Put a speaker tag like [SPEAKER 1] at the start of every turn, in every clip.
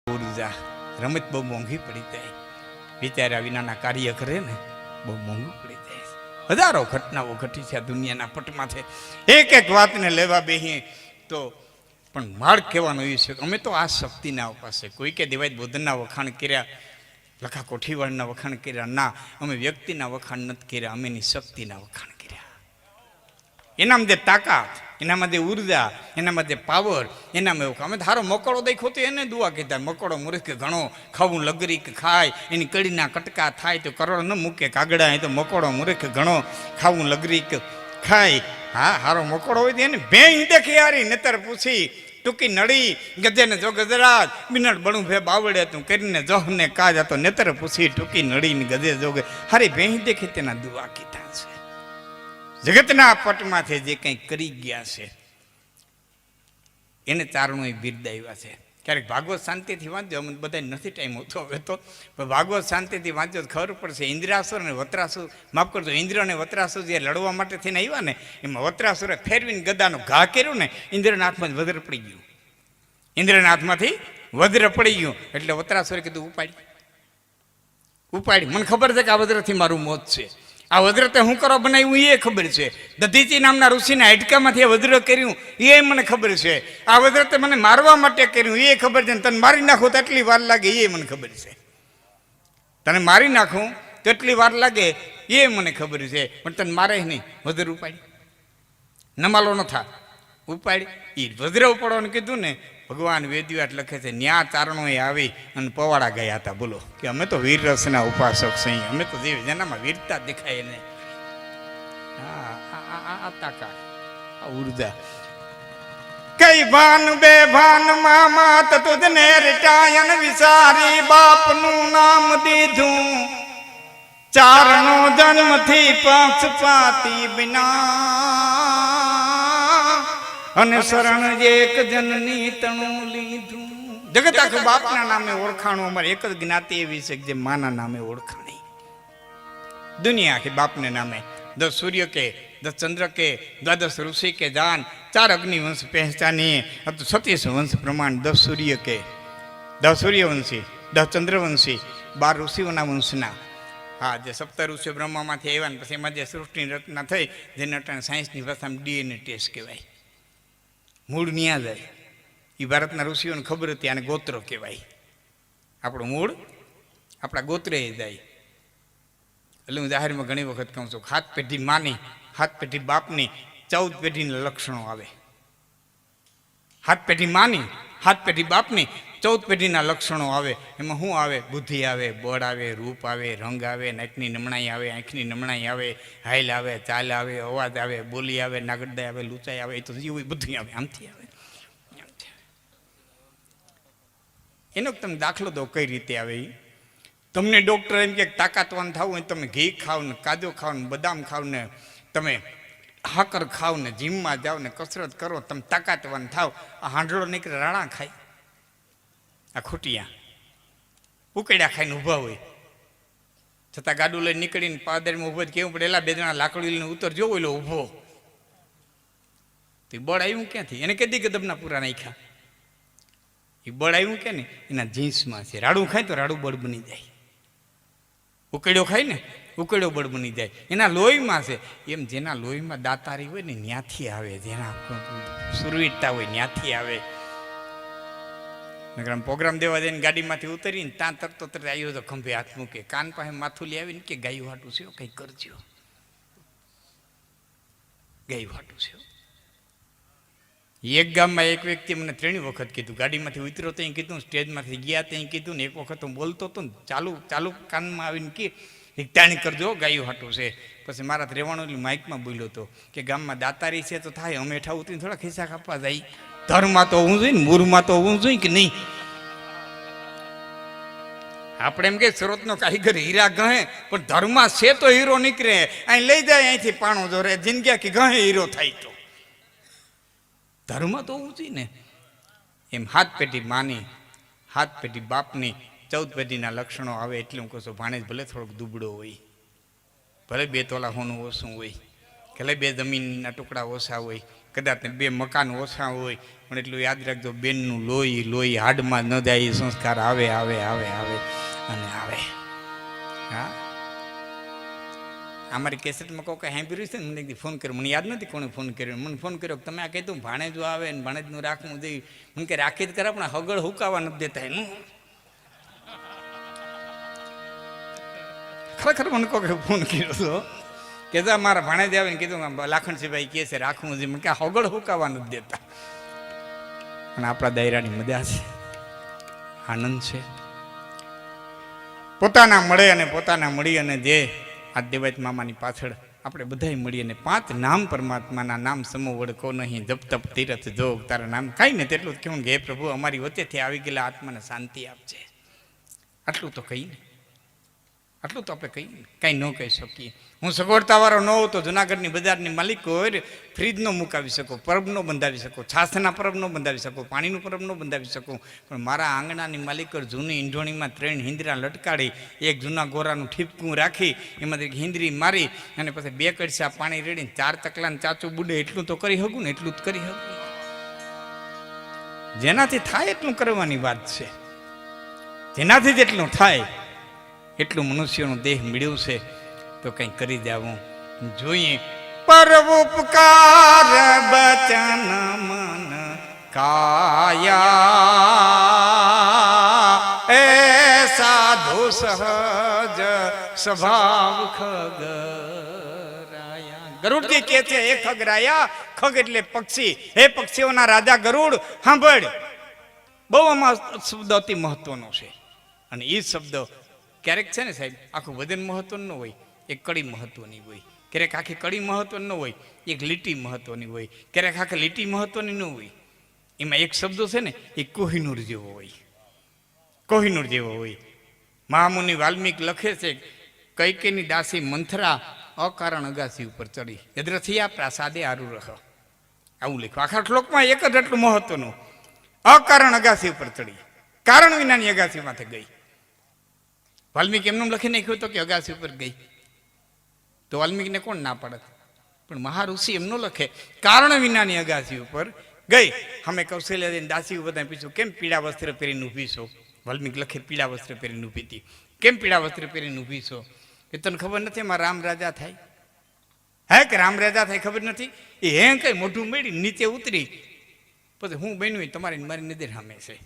[SPEAKER 1] ઉર્જા રમત બહુ મોંઘી પડી જાય, વિચાર્યા વિનાના કાર્ય કરે ને બહુ મોંઘું પડી જાય. હજારો ઘટનાઓ ઘટી છે આ દુનિયાના પટમાંથી. એક એક વાતને લેવા બેહીએ તો પણ માર્ગ કહેવાનો એ છે કે અમે તો આ શક્તિના પાસે, કોઈ કે દેવાય બોધનના વખાણ કર્યા, લખા કોઠીવાળના વખાણ કર્યા ના, અમે વ્યક્તિના વખાણ નથી કર્યા, અમે એની શક્તિના વખાણ કર્યા. એનામાં જે તાકાત, એનામાં જે ઉર્જા, એનામાં જે પાવર, એનામાં એવું. અમે ધારો મકોડો દેખો તો એને દુઆ કીધા, મકોડો મૂર્ખ ઘણો ખાવું લગરી કે ખાય, એની કડીના કટકા થાય તો કરોડ ન મૂકે કાગડા, એ તો મકોડો મૂર્ખ ઘણો ખાવું લગરી કે ખાય. હા, હારો મકોડો હોય તો એને ભેં દેખી હારી, નેતર પૂછી ટૂંકી નડી ગજે ને જો ગજરાજ મિનટ બણું ભે બાવડે તું કરીને જોહ ને કાજ, તો નેતર પૂછી ટૂંકી નડી ને ગજે જોગે હારી ભેં દેખી તેના દુઆ કીધા છે. જગતના પટમાંથી જે કંઈ કરી ગયા છે એને ચારણો બિરદાવ્યા છે. ક્યારેક ભાગવત શાંતિથી વાંચજો, અમને બધા નથી ટાઈમ હોતો હવે તો, પણ ભાગવત શાંતિથી વાંચો ખબર પડશે. ઇન્દ્રાસુર અને વત્રાસુર, માફ કરજો, ઇન્દ્ર અને વત્રાસુર જે લડવા માટે થઈને આવ્યા ને, એમાં વત્રાસુરે ફેરવીને ગદાનો ઘા કર્યો ને, ઇન્દ્રના હાથમાં વજ્ર પડી ગયું. ઇન્દ્રના હાથમાંથી વજ્ર પડી ગયું એટલે વત્રાસુરે કીધું ઉપાડી. મને ખબર છે કે આ વજ્રથી મારું મોત છે. આ વજ્ર તે હું કરવા બનાવ્યું એ ખબર છે. દધીચી નામના ઋષિના હાડકામાંથી વજ્ર કર્યું એ મને ખબર છે. આ વજ્ર તે મને મારવા માટે કર્યું એ ખબર છે. તને મારી નાખું તો એટલી વાર લાગે એ મને ખબર છે. તને મારી નાખું તો એટલી વાર લાગે એ મને ખબર છે. પણ તને મારે નહીં, વજ્ર ઉપાડી, નમાલો ન થા, ઉપાડી. એ વજ્ર ઉપાડવાનું કીધું ને, ભગવાન વેદવ્યાસ લખે છે, ન્યા ચારણોએ આવી અને પવાડા ગયા હતા. બોલો કે અમે તો વીર રસના ઉપાસક સહી, અમે તો જેનામાં વીરતા દેખાય ને આ તાકાત, આ ઉર્જા. કઈ ભાન બે ભાન મામા તુજને રટાયન વિસારી, બાપનું નામ દીધું ચારણો જન્મથી પક્ષપાતી બિના, અને શરણ એક જનની તણું લીધું. જગત આખું બાપના નામે ઓળખાણું. અમારે એક જ જ્ઞાતિ એવી છે કે જે માના નામે ઓળખાણી. દુનિયા આખી બાપને નામે. 10 સૂર્ય કે 10 ચંદ્ર કે 12 ઋષિ કે જાન, 4 અગ્નિવંશ પહેચાનીએ, अब तो 36 વંશ પ્રમાણ 10 સૂર્ય કે 10 સૂર્યવંશી, 10 ચંદ્રવંશી, 12 ઋષિઓના વંશના. હા, જે 7 ઋષિ બ્રહ્મામાંથી આવ્યા ને પછી એમાં જે સૃષ્ટિની રચના થઈ, જેને અટાણે સાયન્સની ભાષામાં DNA ટેસ્ટ કહેવાય. મૂળ ન્યા જાય. એ ભારતના ઋષિઓને ખબર હતી આને ગોત્ર કહેવાય. આપણું મૂળ આપણા ગોત્રે જાય. એટલે હું જાહેરમાં ઘણી વખત કહું છું, 7 પેઢી માની, 7 પેઢી બાપની, 14 પેઢીના લક્ષણો આવે. 7 પેઢી માની, 7 પેઢી બાપની, 14 પેઢીના લક્ષણો આવે. એમાં શું આવે? બુદ્ધિ આવે, બળ આવે, રૂપ આવે, રંગ આવે, નાકની નમણાઈ આવે, આંખની નમણાઈ આવે, હાઈલ આવે, ચાલ આવે, અવાજ આવે, બોલી આવે, નાગડદાઈ આવે, લૂંચાઈ આવે, એ તો જેવું બુદ્ધિ આવે, આમથી આવે. એનો તમે દાખલો દો કઈ રીતે આવે. તમને ડૉક્ટર એમ કે તાકાતવાન થવું હોય તમે ઘી ખાવ ને, કાજુ ખાવ ને, બદામ ખાવ ને, તમે હાકર ખાવ ને, જીમમાં જાઓ ને, કસરત કરો, તમે તાકાતવાન થાવ. આ હાંડળો નીકળે રાણા ખાય, આ ખૂટિયા ઉકેડ્યા ખાઈને ઊભા હોય, છતાં ગાડું લઈને નીકળીને પાદરમાં ઊભો જ કેવું પડે, એલા 2 જણા લાકડી લઈને ઉતરજો, ઓલો ઊભો. તો બળ આવ્યું ક્યાંથી? એને કદી ગદબના પૂરા નાખ્યા. એ બળ આવ્યું કે ને એના જીન્સમાં છે. રાડું ખાય તો રાડું બળ બની જાય, ઉકેડ્યો ખાય ને ઉકેડ્યો બળ બની જાય. એના લોહીમાં છે. એમ જેના લોહીમાં દાતારી હોય ને ત્યાંથી આવે, જેના સુરવીરતા હોય ત્યાંથી આવે. પ્રોગ્રામ દેવા જઈને ગાડીમાંથી ઉતરીને ત્યાં તરતો આવ્યો તો ખંભે હાથ મૂકે, કાન પાસે માથું લઈ આવીને કે ગાયું હાટું છે, કંઈ કરજો, ગાયું હાટું છે. એક ગામમાં એક વ્યક્તિ મને 3 વખત કીધું, ગાડીમાંથી ઉતર્યો ત્યાં કીધું, સ્ટેજમાંથી ગયા ત્યાં કીધું ને, એક વખત હું બોલતો હતો ને ચાલુ કાનમાં આવીને કે ટાણી કરજો, ગાયું હાટું છે. પછી મારા રહેવાનું એટલે માઇકમાં બોલ્યો હતો કે ગામમાં દાતારી છે તો થાય, અમે હેઠા ઉતરીને થોડા ખિસ્સા કાપવા જાય. ધર્મમાં તો હોવું જોઈએ ને, મૂરમાં તો હોવું જોઈએ કે નહીં? આપણે એમ કે સ્રોતનો કારીગર હીરા ગહે, પણ ધર્મમાં છે તો હીરો નીકળે. અહીં લઈ જાય અહીંથી પાણો જોરે, જિંદગી કે ગહે હીરો થાય. તો ધર્મ તો હોવું જોઈએ ને. એમ 7 પેઢી માની, 7 પેઢી બાપની, 14 પેઢીના લક્ષણો આવે. એટલે હું કહું છું, ભાણેજ ભલે થોડોક દુબળો હોય, ભલે 2 તોલા હોનું ઓછું હોય, ભલે 2 જમીનના ટુકડા ઓછા હોય, કદાચ ને 2 મકાન ઓછા હોય, પણ એટલું યાદ રાખજો, બેનનું લોહી હાડમાં ન જાય એ સંસ્કાર આવે આવે આવે આવે અને આવે. હા, અમારી કેસેટમાં કોઈ કઈ સાંભળ્યું છે ને, મને ફોન કર્યો, મને યાદ નથી કોણે ફોન કર્યો, મને ફોન કર્યો તમે આ કીધું ભાણેજો આવે ને ભાણેજનું રાખવું જોઈએ, મને કે રાખી જ કરા પણ હગળ હુકાવા નથી દેતા એનું. ખરેખર મને કોઈ ફોન કર્યો હતો કે મારા ભાણેજ આવે ને કીધું લાખણસિંહભાઈ કહે છે રાખવું જોઈએ, મને કે હગળ હુકાવા નથી દેતા. અને આપણા દાયરાની મજા છે, આનંદ છે. પોતાના મળે અને પોતાના મળી અને જે આ દેવાયત મામાની પાછળ આપણે બધાય મળી અને 5 નામ પરમાત્માના નામ સમૂહ વડકો નહીં, જપ તપ તીરથ જોગ તારા નામ, કાંઈ ને તેટલું જ કહેવું કે હે પ્રભુ અમારી વચ્ચેથી આવી ગયેલા આત્માને શાંતિ આપજે. આટલું તો કહીએ, આટલું તો આપણે કહીએ, કાંઈ ન કહી શકીએ. હું સગવડતાવાળો ન હોઉં તો જુનાગઢની બજારની માલિક હોય, ફ્રીજ ન મુકાવી શકો, પરબ ન બંધાવી શકો, છાસના પરબ ન બંધાવી શકો, પાણીનું પરબ ન બંધાવી શકો, પણ મારા આંગણાની માલિકર જૂની ઈંઢોણીમાં 3 હિંદરા લટકાડી, એક જૂના ગોરાનું ઠીપકું રાખી, એમાંથી એક હિંદરી મારી અને પછી 2 કડસા પાણી રેડીને 4 તકલાને ચાચું બુડે, એટલું તો કરી શકું ને, એટલું જ કરી શકું. જેનાથી થાય એટલું કરવાની વાત છે. જેનાથી જેટલું થાય એટલું મનુષ્યનો દેહ મળ્યું છે તો કંઈ કરી દેવું જોઈએ. પરમ ઉપકાર બચન મન કાયા એ સાધુ સહજ સ્વભાવ ખગરાયા. ગરુડજી કે છે એ ખગરાયા, ખગ એટલે પક્ષી, હે પક્ષીઓના રાજા ગરુડ સાંભળ. બહુ આમાં શબ્દ અતિ મહત્વનો છે અને એ શબ્દ ક્યારેક છે ને સાહેબ આખું વજન મહત્વનું ન હોય, એક કડી મહત્વની હોય, ક્યારેક આખી કડી મહત્વની ન હોય, એક લીટી મહત્વની હોય, ક્યારેક આખી લીટી મહત્વની ન હોય. એમાં એક શબ્દ છે ને એ કોહિનૂર જેવો હોય, કોહિનૂર જેવો હોય. મહામુનિ વાલ્મીક લખે છે કૈકેયની દાસી મંથરા અકારણ અગાસી ઉપર ચડી, યદ્રથિયા પ્રાસાદે આરુ રહ, આવું લખ્યું. આખા શ્લોકમાં એક જ એટલું મહત્વનું, અકારણ અગાસી ઉપર ચડી, કારણ વિનાની અગાસી માથે ગઈ. વાલ્મીક એમનું લખી નાખ્યું તો કે અગાસી ઉપર ગઈ, તો વાલ્મીકને કોણ ના પાડે? પણ મહાઋષિ એમનો લખે કારણ વિનાની અગાસી ઉપર ગઈ. અમે કૌશલ્યાની દાસી બધા પૂછ્યું કેમ પીળા વસ્ત્ર પહેરીને ઊભી છો? વાલ્મીક લખે પીળા વસ્ત્ર પહેરીને ઊભી હતી. કેમ પીળા વસ્ત્ર પહેરીને ઊભી છો? એ તને ખબર નથી એમાં રામ રાજા થાય? હે કે રામ રાજા થાય ખબર નથી? એ હે કઈ મોઢું મેળી નીચે ઉતરી, પછી હું બન્યું તમારી મારી નજર સામે છે.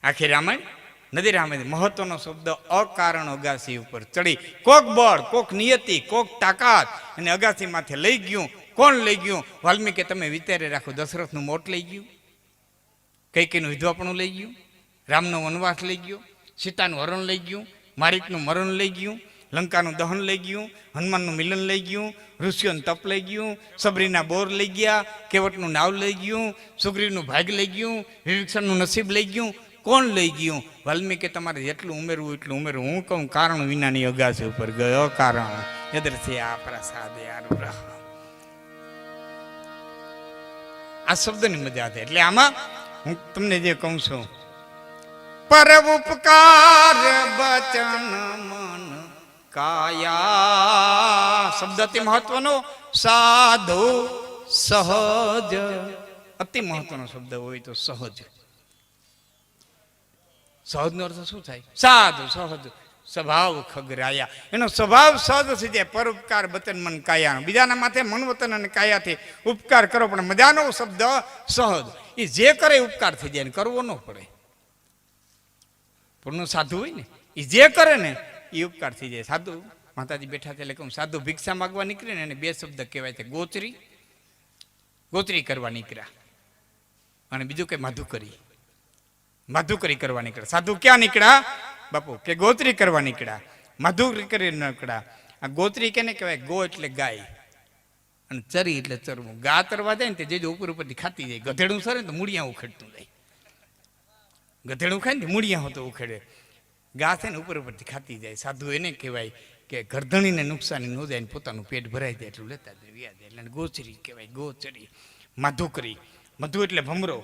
[SPEAKER 1] આખી રામાયણ નદી રામે મહત્વનો શબ્દ અકારણ અગાસી ઉપર ચડી. કોક બળ, કોક નિયતિ, કોક તાકાત અને અગાસી માથે લઈ ગયું. કોણ લઈ ગયું? વાલ્મીકે તમે વિચારે રાખો. દશરથનું મોટ લઈ ગયું, કૈકેયીનું વિધવાપણું લઈ ગયું, રામનો વનવાસ લઈ ગયો, સીતાનું હરણ લઈ ગયું, મારીચનું મરણ લઈ ગયું, લંકાનું દહન લઈ ગયું, હનુમાનનું મિલન લઈ ગયું, ઋષિઓનું તપ લઈ ગયું, સબરીના બોર લઈ ગયા, કેવટનું નાવ લઈ ગયું, સુગ્રીવનું ભાગ લઈ ગયું, વિભીષણનું નસીબ લઈ ગયું. કોણ લઈ ગયું? વાલ્મીકે તમારે જેટલું ઉમેરવું એટલું ઉમેરવું. હું કહું કારણ વિનાની અગાસી ઉપર ગયો, કારણ યદ્રથિ આ પ્રસાદે આરુ રહ. આ શબ્દની મજા છે. એટલે આમાં હું તમને જે કહું છું, પર ઉપકાર બચન મન કાયા શબ્દ અતિ મહત્વનો, સાધુ સહજ અતિ મહત્વનો શબ્દ હોય તો સહજ. સહજનો અર્થ શું થાય? સાધુ સહજ સ્વભાવ ખગરાયા. એનો સ્વભાવ સહજ થઈ જાય. પરોપકાર બચન મન કાયા. બીજાના માથે મન વતન અને કાયાથી ઉપકાર કરો. પણ મજાનો શબ્દ સહજ. એ જે કરે ઉપકાર થઈ જાય, કરવો ન પડે. પૂર્ણ સાધુ હોય ને એ જે કરે ને એ ઉપકાર થઈ જાય. સાધુ માતાજી બેઠા છે એટલે કહું, સાધુ ભિક્ષા માગવા નીકળે ને એને 2 શબ્દ કહેવાય છે, ગોચરી, ગોચરી કરવા નીકળ્યા, અને બીજું કે માધુકરી, માધુકરી કરવા નીકળ્યા. સાધુ ક્યાં નીકળ્યા બાપુ? કે ગોત્રી કરવા નીકળ્યા, માધુકરી કરી નીકળ્યા. આ ગોત્રી કેને કહેવાય? ગો એટલે ગાય અને ચરી એટલે ચરવું. ગા તરવા જાય ને તે જે ઉપર ઉપરથી ખાતી જાય. ગધેડું સરે ને તો મૂળિયા ઉખેડતું જાય. ગધેડું ખાય ને મૂળિયા હોતો ઉખેડે. ગા છે ને ઉપર ઉપરથી ખાતી જાય. સાધુ એને કહેવાય કે ગરદણીને નુકસાની ન જાય ને પોતાનું પેટ ભરાઈ જાય એટલું લેતા જાય. એટલે ગોચરી કહેવાય, ગોચરી. માધુકરી, મધુ એટલે ભમરો.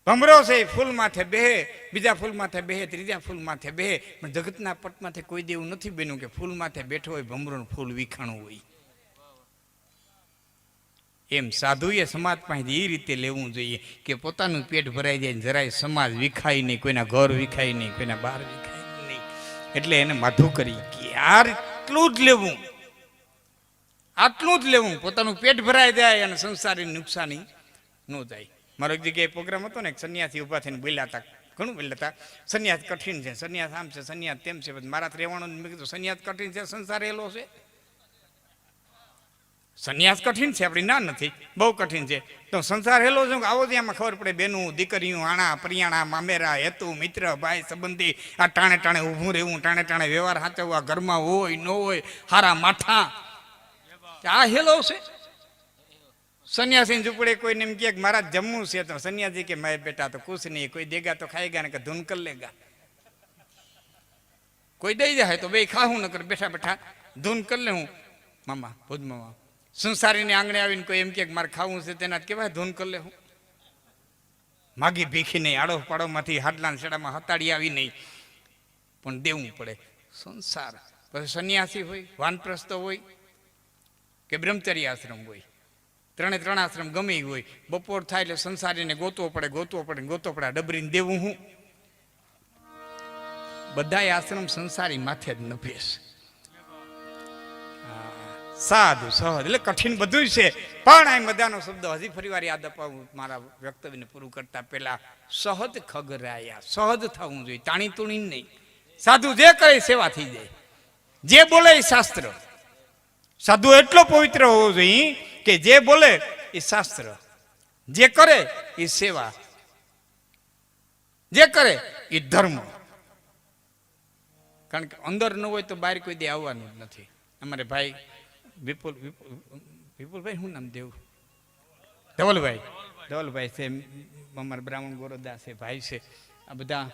[SPEAKER 1] ભમરો છે ફૂલ માથે બેહે, બીજા ફૂલ માથે બેહે, ત્રીજા ફૂલ માથે બેહે. પણ જગતના પટમાંથી કોઈ દેવું નથી બન્યું કે ફૂલ માથે બેઠો હોય ભમરોનું ફૂલ વિખાણું હોય. એમ સાધુએ સમાજ પાસેથી એ રીતે લેવું જોઈએ કે પોતાનું પેટ ભરાઈ જાય ને જરાય સમાજ વિખાય નહીં, કોઈના ઘર વિખાય નહીં, કોઈના બહાર વિખાય નહીં. એટલે એને માધું કરી કે આટલું જ લેવું, આટલું જ લેવું, પોતાનું પેટ ભરાઈ જાય અને સંસારી નુકસાની ન થાય. મારો એક જગ્યાએ પ્રોગ્રામ હતો ને, એક સંન્યાસી ઊભા થઈને બોલ્યા હતા, ઘણું બોલ્યા હતા, સંન્યાસ કઠિન છે, સંન્યાસ આમ છે, સંન્યાસ તેમ છે. મારા રહેવાનું મેં કીધું સંન્યાસ કઠિન છે, સંસાર હેલો છે. સંન્યાસ કઠિન છે, આપણી ના નથી, બહુ કઠિન છે. તો સંસાર હેલો છે, આવો ત્યાંમાં ખબર પડે, બેનું દીકરીઓ, આણા પરિયાણા, મામેરા, હેતુ, મિત્ર, ભાઈ, સંબંધી, આ ટાણે ટાણે ઊભું રહેવું, ટાણે ટાણે વ્યવહાર સાચવવા, ઘરમાં હોય ન હોય, હારા માઠા, આ હેલો છે. સન્યાસી ઝૂંપડે કોઈને એમ કે મારા જમવું છે, તો સન્યાસી કે મારે બેટા તો કુછ નહીં, કોઈ દેગા તો ખાएगा ને કે ધૂન કર લેગા. કોઈ દઈ જાય તો બે ખાવું ન કર, બેઠા બેઠા ધૂન કર લે. હું મામા ભુજ મામા સંસારીને આંગણે આવીને કોઈ એમ કે મારે ખાવું છે, તેના કેવાય ધૂન કર લે. હું માગી ભીખી નહીં, આડો પાડોમાંથી હાડલા છેડામાં હતાડી આવી નહીં, પણ દેવું પડે. સંસાર પછી સન્યાસી હોય, વાનપ્રસ્થ હોય કે બ્રહ્મચર્ય આશ્રમ હોય, ત્રણે ત્રણ આશ્રમ ગમે હોય, બપોર થાય એટલે સંસારીને ગોતવો પડે, ગોતવો પડે, ગોતવો પડે, ડબરીને દેવું. હું બધા આશ્રમ સંસારી માથે જ નભેશ. સાધુ સહજ એટલે કઠિન બધું છે. પણ આ બધાનો શબ્દ હજી ફરી વાર યાદ અપાવું મારા વક્તવ્યને પૂરું કરતા પહેલા. સહજ ખગરાયા, સહજ થવું જોઈએ, તાણી તુણી નહીં. સાધુ જે કરે સેવા થઈ જાય, જે બોલે એ શાસ્ત્ર. સાધુ એટલો પવિત્ર હોવો જોઈએ કે જે બોલે એ શાસ્ત્ર, જે કરે એ સેવા, જે કરે એ ધર્મ. કારણ કે અંદર ન હોય તો બહાર કોઈ દે આવવાનું જ નથી. અમારે ભાઈ વિપુલભાઈ શું નામ દેવું, ધવલભાઈ છે, અમારા બ્રાહ્મણ ગોરદાસ છે, ભાઈ છે. આ બધા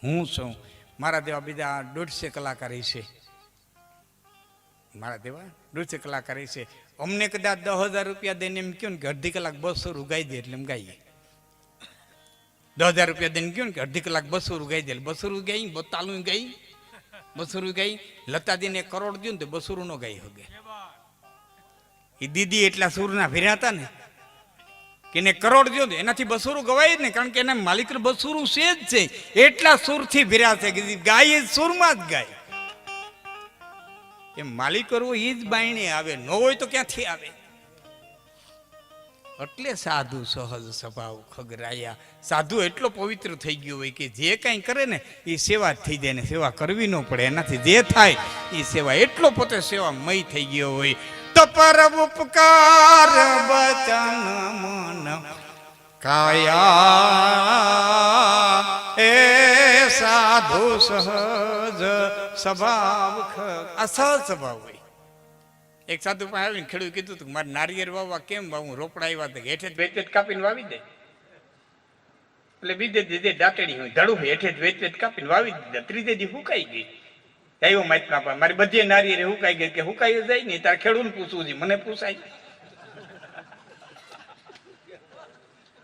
[SPEAKER 1] હું છું, મારા દેવા બીજા 150 કલાકાર છે, મારા દેવા 150 કલાકાર છે. અમને કદાચ 10,000 રૂપિયા દઈને એમ કહ્યું ને કે અડધી કલાક 200 ગાઈ દે, એટલે એમ ગાઈએ. 10,000 રૂપિયા દઈને કહ્યું ને કે અડધી કલાક 200 ગાઈ દે, 200 ગાઈ, બોતાલું ગાઈ, 200 ગાઈ. લતાદીને 1 કરોડ દઉં ને તો 200 નો ગાઈ હગે. એ દીદી એટલા સૂરના ફેર્યા હતા ને કે એને 1 કરોડ દો એનાથી 200 ગવાય જ ને, કારણ કે એના માલિક 200 છે જ છે. એટલા સૂરથી ફેર્યા છે કે ગાય સૂરમાં જ ગાય. એમ માલિક કરવો એ જ બાયણે આવે, ન હોય તો ક્યાંથી આવે. એટલે સાધુ સહજ સ્વભાવ ખગરાયા. સાધુ એટલો પવિત્ર થઈ ગયો હોય કે જે કાંઈ કરે ને એ સેવા જ થઈ જાય, ને સેવા કરવી ન પડે, એનાથી જે થાય એ સેવા. એટલો પોતે સેવામય થઈ ગયો હોય. તપર ઉપકાર બચન મન કાયા એ સાધુ સહજ સ્વભાવ. આ સહજ સ્વભાવ હોય. એક સાધુ પાસે આવીને ખેડૂત કીધું હતું મારે નારિયેળ વાવવા કેમ વાવું, રોપડા આવ્યા હતા, હેઠે જ વેચ કાપીને વાવી દે. એટલે બીજે દીધે દાંતડી હોય, ધડું હોય, હેઠે જ વેચ કાપીને વાવી દીધા. ત્રીજે દી હુકાઈ ગઈ. આવ્યો માહિતી મારી બધી નારિયેળ હુકાઈ ગઈ. કે હુકાઈ જાય ને તારે ખેડૂત પૂછવું છે, મને પૂછાય.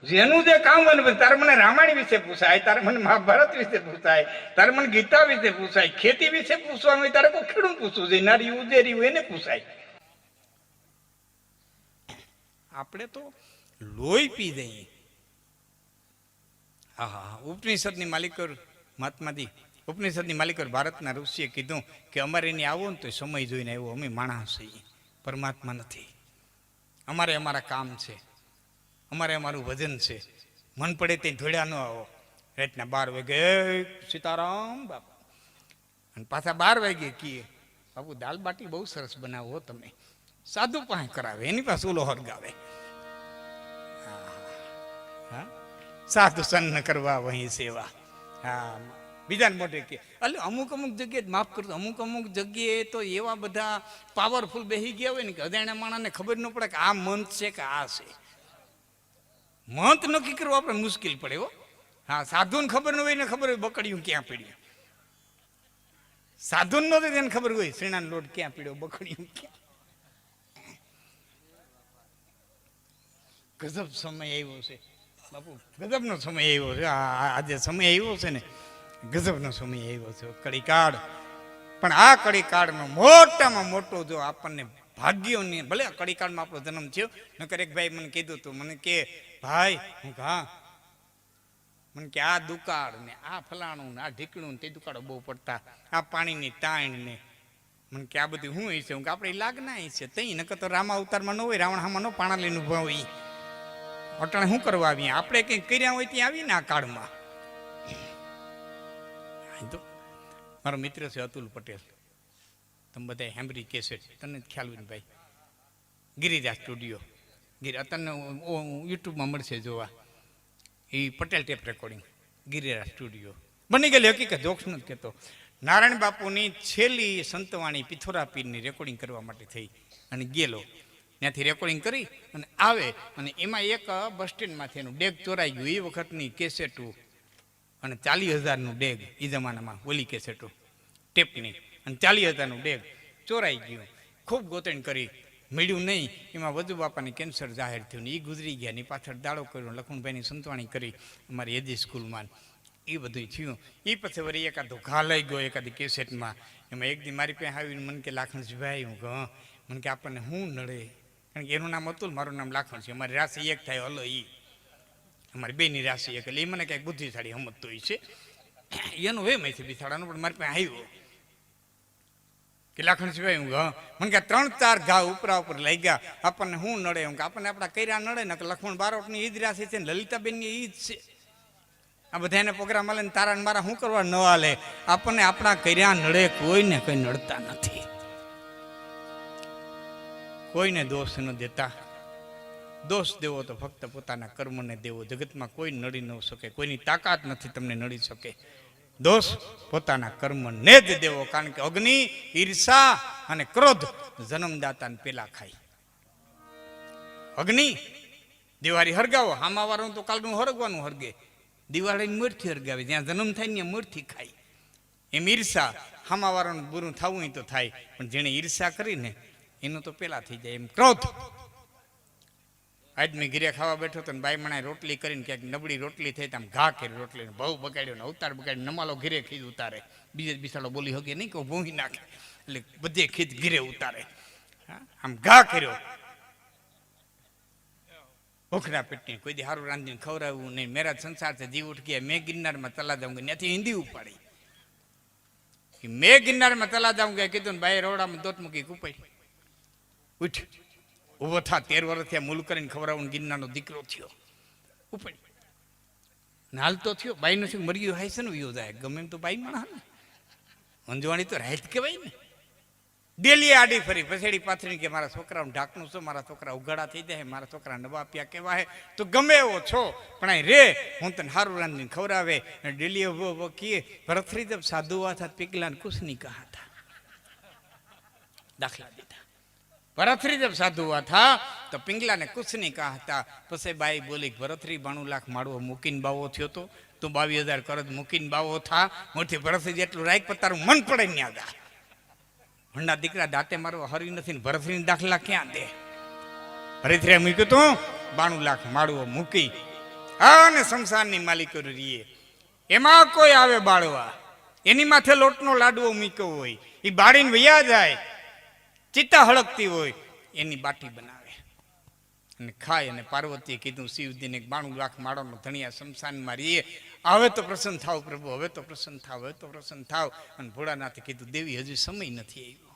[SPEAKER 1] જેનું જે કામ હોય તારે મને રામાયણ વિશે પૂછાય, તારે મને મહાભારત વિશે પૂછાય, તારે મને ગીતા વિશે પૂછાય, ખેતી વિશે પૂછવાનું હોય તારે કોઈ ખેડૂત પૂછવું છે, નારી ઉજેરી હોય એને પૂછાય. આપણે તો લોહી પી દઈએ. હા, ઉપનિષદની માલિકર મહાત્માજી, ઉપનિષદની માલિકર ભારતના ઋષિએ કીધું કે અમારે એને આવો ને તો સમય જોઈને આવ્યો, અમે માણસ છીએ, પરમાત્મા નથી. અમારે અમારા કામ છે, અમારે અમારું ભજન છે. મન પડે તે ધોળ્યા ન આવો. રાતના 12 વાગે સીતારામ બાપા, અને પાછા 12 વાગે કીએ બાપુ દાલ બાટી બહુ સરસ બનાવો તમે. સાધુ પાસે કરાવે, એની પાસે ઓલો હરગાવે. હા, સાધુ સન્ન કરવા વહી સેવા. હા, બીજાને મોઢે કે એટલે અમુક જગ્યાએ માફ કરતો, અમુક જગ્યાએ તો એવા બધા પાવરફુલ બેસી ગયા હોય ને કે અજાણ્યા માણસને ખબર ન પડે કે આ મંત છે કે આ છે. મંત નક્કી કરવું આપણે મુશ્કેલ પડે હો. હા, સાધુને ખબર ન હોય ને ખબર હોય બકડીયું ક્યાં પડ્યું. સાધુને ન હોય એને ખબર હોય શ્રીણાનો લોટ ક્યાં પીડ્યો, બકડીયું ક્યાં. ગજબ સમય આવ્યો છે બાપુ, ગજબનો સમય આવ્યો છે. આજે સમય આવ્યો છે ને ગજબનો સમય આવ્યો છે, કડી કાળ. પણ આ કડી કાળનો મોટામાં મોટો જો આપણને ભાગ્યોની ભલે કડીકાળમાં આપણો જન્મ થયો. નકર એક ભાઈ મને કીધું હતું, મને કે ભાઈ હું હા મને કે આ દુકાળ ને આ ફલાણું ને આ ઢીકણું ને તે દુકાળો બહુ પડતા, આ પાણીની તાણ ને મને કે આ બધું શું છે. હું કે આપણે લાગના છે તઈ નકર તો રામા અવતારમાં ન હોય, રાવણ નો પાણા લઈને ઉભા હોય. અટાણે શું કરવા આવીએ આપણે? કંઈક કર્યા હોય ત્યાં આવીએ ને આ કાળમાં. તો મારો મિત્ર છે અતુલ પટેલ, તમે બધા હેમ્બરી કેસેટ, તને જ ખ્યાલ હોય ને ભાઈ, ગિરિરાજ સ્ટુડિયો તને યુટ્યુબમાં મળશે જોવા. એ Patel tape recording Giriraj studio બની ગયેલી હકીકત, જોક્સ નથી કહેતો. નારાયણ બાપુની છેલ્લી સંતવાણી પિથોરા પીરની રેકોર્ડિંગ કરવા માટે થઈ અને ગયેલો. ત્યાંથી રેકોર્ડિંગ કરી અને આવે અને એમાં એક બસ સ્ટેન્ડમાંથી એનું ડેગ ચોરાઈ ગયું. એ વખતની કેસેટું અને 40,000નું ડેગ, એ જમાનામાં ઓલી કેસેટો ટેપની, અને 40,000નું ડેગ ચોરાઈ ગયું. ખૂબ ગોતણ કરી, મળ્યું નહીં. એમાં વધુ બાપાને કેન્સર જાહેર થયું ને એ ગુજરી ગયા. ની પાછળ દાડો કર્યો, લખમણભાઈની સંતવાણી કરી અમારી એજી સ્કૂલમાં. એ બધું થયું. એ પછી વળી એકાદો ઘા લઈ ગયો એકાદી કેસેટમાં. એમાં એક દી મારી પાસે આવીને મને કે લાખણજીભાઈ, હું કહું મને કે આપણને શું નડે? કારણ કે એનું નામ અતુલ, મારું નામ લાખણ છે. અમારી રાશિ એક થાય, હલો એ અમારી બેની રાશિ એક. એટલે એ મને કંઈક બુદ્ધિશાળી સમજતો હોય છે, એનું વેમ છે બિસાડાનું. પણ મારી પાસે આવ્યો કે લાખણજીભાઈ, હું મને કે 3-4 ઘા ઉપરા ઉપર લઈ ગયા, આપણને શું નડે? હું કે આપણને આપણા કર્યા નડે ને. લક્ષ્મણ બારોટની ઈ જ રાશિ છે ને લલિતાબેનની ઈ જ છે. આ બધા એને પ્રોગ્રામ હાલે ને તારા ને મારા શું કરવા ન હાલે? આપણને આપણા કર્યા નડે, કોઈને કઈ નડતા નથી. કોઈને દોષ ન દેતા. દોષ દેવો તો ફક્ત પોતાના કર્મને દેવો. જગતમાં કોઈ નડી ન શકે, કોઈની તાકાત નથી તમને નડી શકે. દોષ પોતાના કર્મને જ દેવો. કારણ કે અગ્નિ, ઈર્ષા અને ક્રોધ જન્મદાતાને પેલા ખાય. અગ્નિ દિવાળી હરગાવો, હામાવાળાનું તો કાલનું હરગવાનું હરગે. દિવાળીની મૂર્તિ હરગાવે, જ્યાં જન્મ થાય ને મૂર્તિ ખાય. એમ ઈર્ષા, હામાવાળાનું બુરું થવું તો થાય, પણ જેને ઈર્ષા કરીને એનું તો પેલા થઈ જાય. એમ ક્રોધ. આદમી ઘીરે ખાવા બેઠો તો બાઈ મણાએ રોટલી કરીને ક્યાંક નબળી રોટલી થઈ, આમ ઘા કરી રોટલીને બહુ બગાડ્યો ને અવતાર બગાડી નમાલો ઘીરે ખીજ ઉતારે. બીજે બિસાડો બોલી હગે નહીં કે ભૂંગી નાખે, એટલે બધે ખીજ ઘીરે ઉતારે. આમ ઘા કર્યો. ભૂખના પેટની કોઈ દી સારું રાંધીને ખવડાવવું નહીં. મેરા સંસાર છે જીવ ઉઠ ગયા, મેં ગિરનારમાં તલા જાઉં ગયા, ત્યાંથી હિન્દી ઉપાડી. મેં ગિરનારમાં તલા જાઉં ગયા કીધું ને બાઈ રોડામાં દોત મૂકી કુપાઈ ઉઠ ઉભો થા. 13 વર્ષ થયા મૂલ કરીને ખવડાવું. ગિરનારનો દીકરો થયો, ઉપાડી હાલતો થયો. બાઈનું શું મર્યું હાય છે ને વિયો જાય, ગમે એમ તો બાઈ માણા ને અંજવાણી તો રાહત કહેવાય ને. ડેલી આડી ફરી પછેડી પાથરી કે મારા છોકરાનું ઢાકણું છો, મારા છોકરા ઉગાડા થઈ જાય, મારા છોકરા નવાપિયા કહેવાય. તો ગમે એવો છો પણ અહીં રે, હું તને સારું રાંધીને ખવડાવે. ડેલી ઉભો કીએ ભરતરી જબ સાધુ हुआ था पिघलान कुछ नहीं कहा था. દાખલા દીધા. ભરતરી જબ સાધુ हुआ था તો પિંગલાને કુછ નહીં કહા હતા. પછી બાઈ બોલી ભરતરી 92 લાખ માળવો મૂકીને બાવો થયો તો તું 22,000 કરજ મૂકીને બાવો થા. મોટી ભરતરી જેટલું રાખ પર તારું મન પડે ને આગા. ભંડા દીકરા દાંતે મારવા હરી નથી ને ભરતરીના દાખલા ક્યાં દે? ભરતરીએ મૂક્યું તું 92 લાખ માળવો મૂકી અને સંસારની માલિકો રીએ. એમાં કોઈ આવે બાળવા, એની માથે લોટનો લાડવો મૂક્યો હોય, એ બાળીને વયા જાય. ચિત્તા હળકતી હોય એની બાટી બનાવે અને ખાય. અને પાર્વતીએ કીધું શિવજીને 92 લાખ માળોનો ધણિયા શમશાનમાં રહીએ, હવે તો પ્રસન્ન થાવ પ્રભુ, હવે તો પ્રસન્ન થાવ, હવે તો પ્રસન્ન થાવ. અને ભોળાનાથે કીધું દેવી હજી સમય નથી આવ્યો,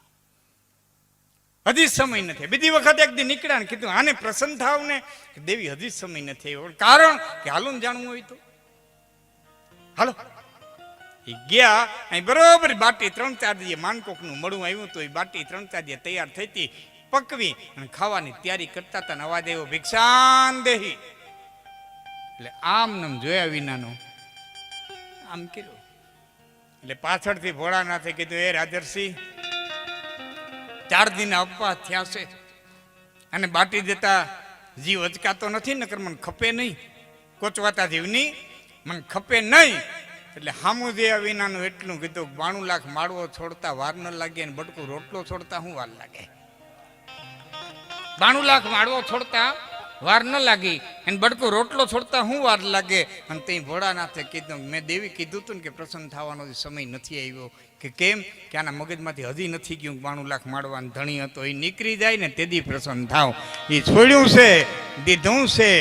[SPEAKER 1] હજી સમય નથી. બીજી વખત એક દી નીકળ્યા ને કીધું આને પ્રસન્ન થાવ ને, દેવી હજી સમય નથી આવ્યો. કારણ કે હાલો ને જાણવું હોય તો હાલો. એ ગયા અહીં બરોબર બાટી 3-4 દીએ માનકોકનું મળું આવ્યું તો એ બાટી 3-4 દીએ તૈયાર થઈ હતી, પકવી અને ખાવાની તૈયારી કરતા હતા. અવાજ આવ્યો ભિક્ષાન દેહી. એટલે આમ નમ જોયા વિનાનો આમ કર્યો. એટલે પાછળથી ભોળાનાથે કીધું એ રાજર્ષિ 4 દિન અપવાસ થયા છે અને બાટી દેતા જીવ અચકાતો નથી, નકર મને ખપે નહીં. કોચવાતા જીવની મને ખપે નહીં. એટલે હામું જોયા વિનાનું એટલું કીધું 92 લાખ માળવો છોડતા વાર ન લાગે ને બટકું રોટલો છોડતા શું વાર લાગે? 92 લાખ માળવો છોડતા વાર ન લાગી એને બડકો રોટલો છોડતા હું વાર લાગે. અને તે ભોળાનાથે કીધું, મેં દેવી કીધું હતું ને કે પ્રસન્ન થવાનો સમય નથી આવ્યો. કે કેમ? કે આના મગજમાંથી હજી નથી ગયું 92 લાખ માળવાનો ધણી હતો, એ નીકળી જાય ને તેથી પ્રસન્ન થાવ. એ છોડ્યું છે, દીધું છે.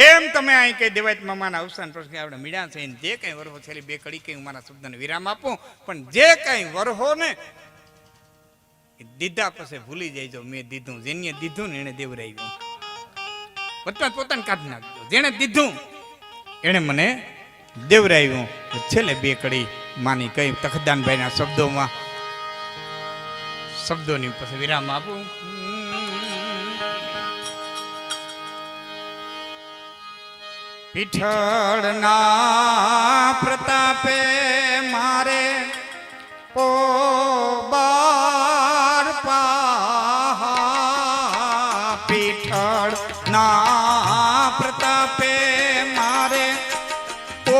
[SPEAKER 1] એમ તમે અહીં કઈ દેવાયત મામાના અવસાન પ્રસંગે આપણે મીડા છે, જે કઈ વરહો છેલ્લી 2 કડી કઈ હું મારા શબ્દને વિરામ આપું. પણ જે કઈ વરહો ને દીધા પછી ભૂલી જાય, મેં દીધું, જેને દીધું ને એને દેવરાવ્યું. પોતાને પોતાને કાઢી નાખજો. જેને દીધું એને મને દેવરાવ્યું. છેલ્લે 2 કડી માની કઈ તખદાનભાઈના શબ્દોની પછી વિરામ આપું. પીઠળના પ્રતાપે મારે ઓ બાર પા, પીઠળના પ્રતાપે મારે ઓ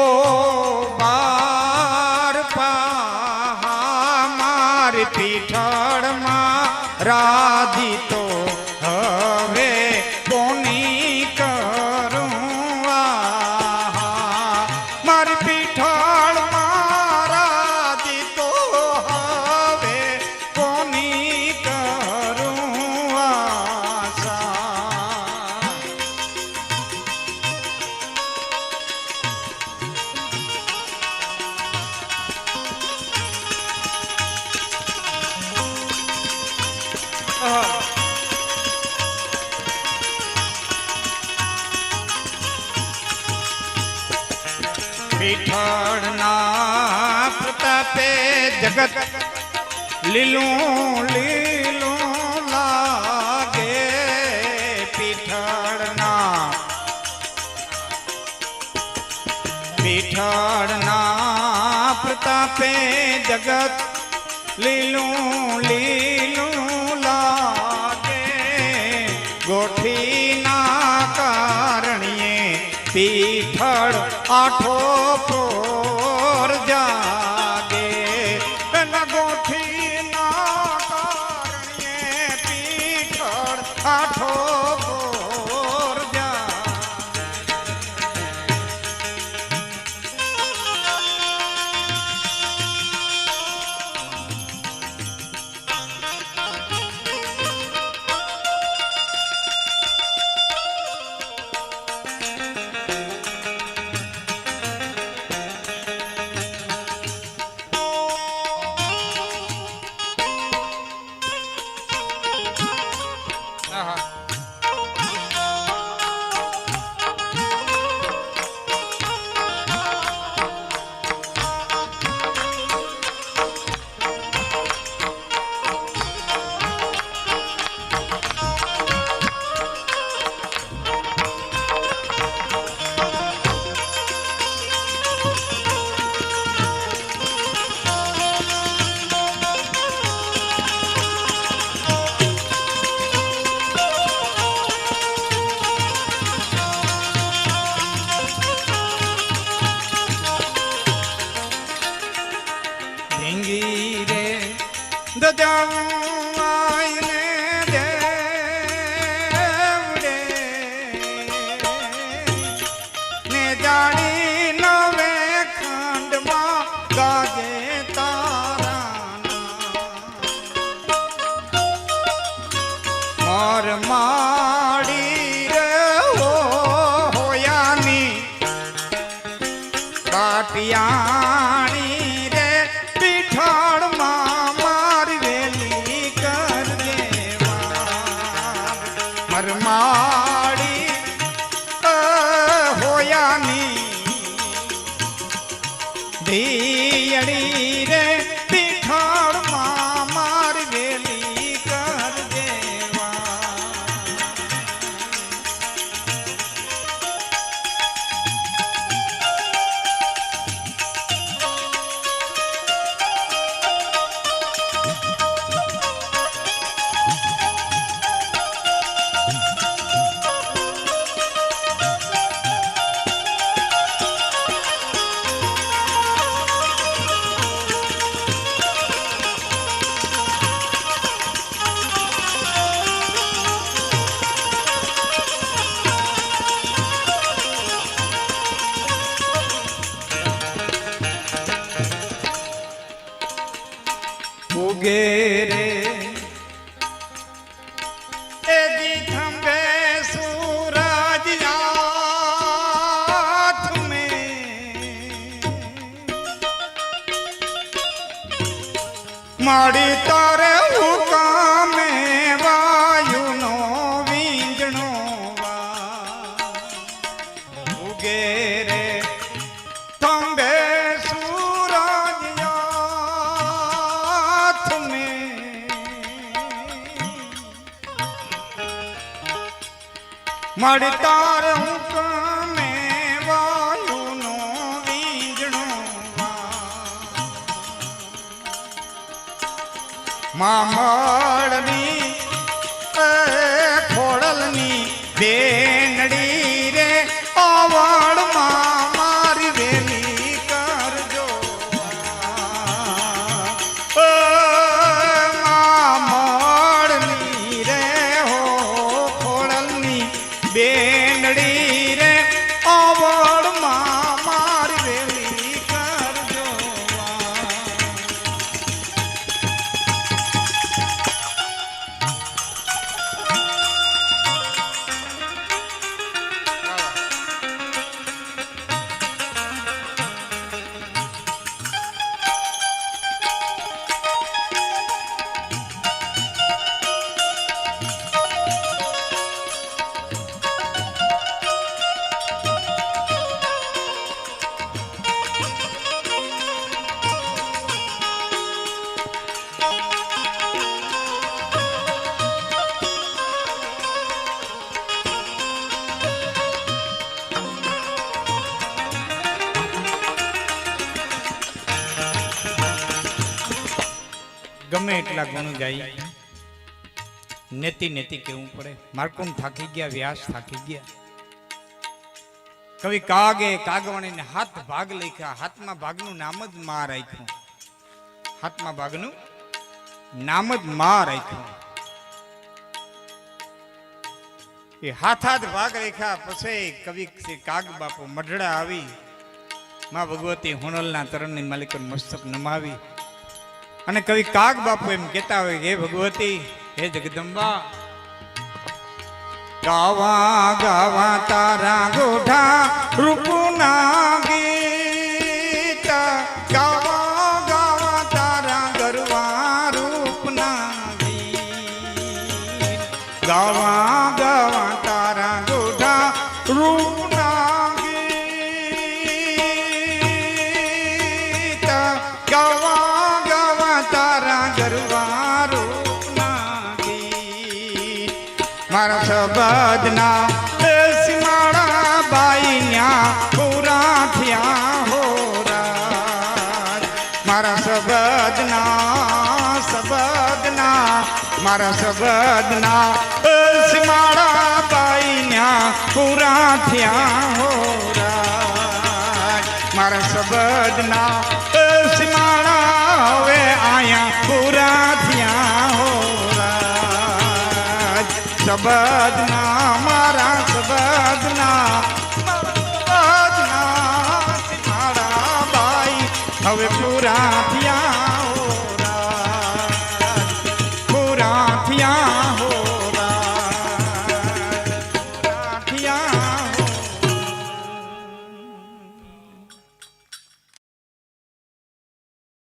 [SPEAKER 1] બાર પા, મારી પીઠળમાં રાધીતો હવે કોની કરું. મારી પીઠળમાં રાધીતો હવે કોની કરું આશા. પીઠળના પ્રતાપે જગત લીલું લીલું લાગે. પીઠળના પ્રતાપે જગત લીલું લીલું લાગે. ગોઠીના કારણીએ પીઠળ આઠો પોર જાગે. ગોઠીના કારણીએ પીઠળ આઠો પોર જાગે. ધીંગી રે દજાઈને દેવડે ને જાણી નવે ખંડમાં ગાજે તારાના. મોર માડી રે હોયાની પાટિયાણી રે પીઠળમાં મારી વેલી કર દેવા. મરમાડી હોયાની દિયડી રે પીઠળમાં મારી વેલી કર દેવા. ઉગે રે એજી થંભે સૂરજ હાથ મેં માડી તારે હુકામે વાયુનો વીંજણો ઉગે રે થંભે સૂરજ હાથ મેં માડી તારે હુકામે વાયુનો વીંજણો મામળની ખોડલની બેનડી રે આવડમાં મારી વેલી કરજો મામળની રે હો ખોડલની બેનડી રે આવડમાં મારી વેલી કરજો ગમે એટલા ગુણ ગાઈ નેતિ નેતિ કેવું પડે મારકુમ થાકી ગયા વ્યાસ થાકી ગયા કવિ કાગે કાગવાણીને હાથ ભાગ લખ્યા હાથમાં ભાગનું નામ જ માં રાખ્યું હાથમાં ભાગનું નામ જ માં રાખ્યું એ હાથ ભાગ રાખ્યા પછી કવિ કાગ બાપુ મઢડા આવી માં ભગવતી હોનલના તરણની માલિકોને મસ્તક નમાવી અને કવિ કાગ બાપુ એમ કહેતા હોય હે ભગવતી હે જગદંબા ગાવા ગાવા તારા ગોઢા રૂપના ગીત ગાવા ગાવા તારા ગરવા રૂપના ગીત ગાવા ગાવા તારા ગોઢા રૂપના ગીત ગાવા તારા ગરવા રૂપના ગીત મારા સબદના સિમાડા બાઈ ન્યા પૂરા થયા હો રાજ મારા સબદના સિમાડા બાઈ ન્યા પૂરા થયા હો રાજ મારા સબદના સિમાડા હવે આયા પૂરા થયા હો રાજ સબદના મારા સબદના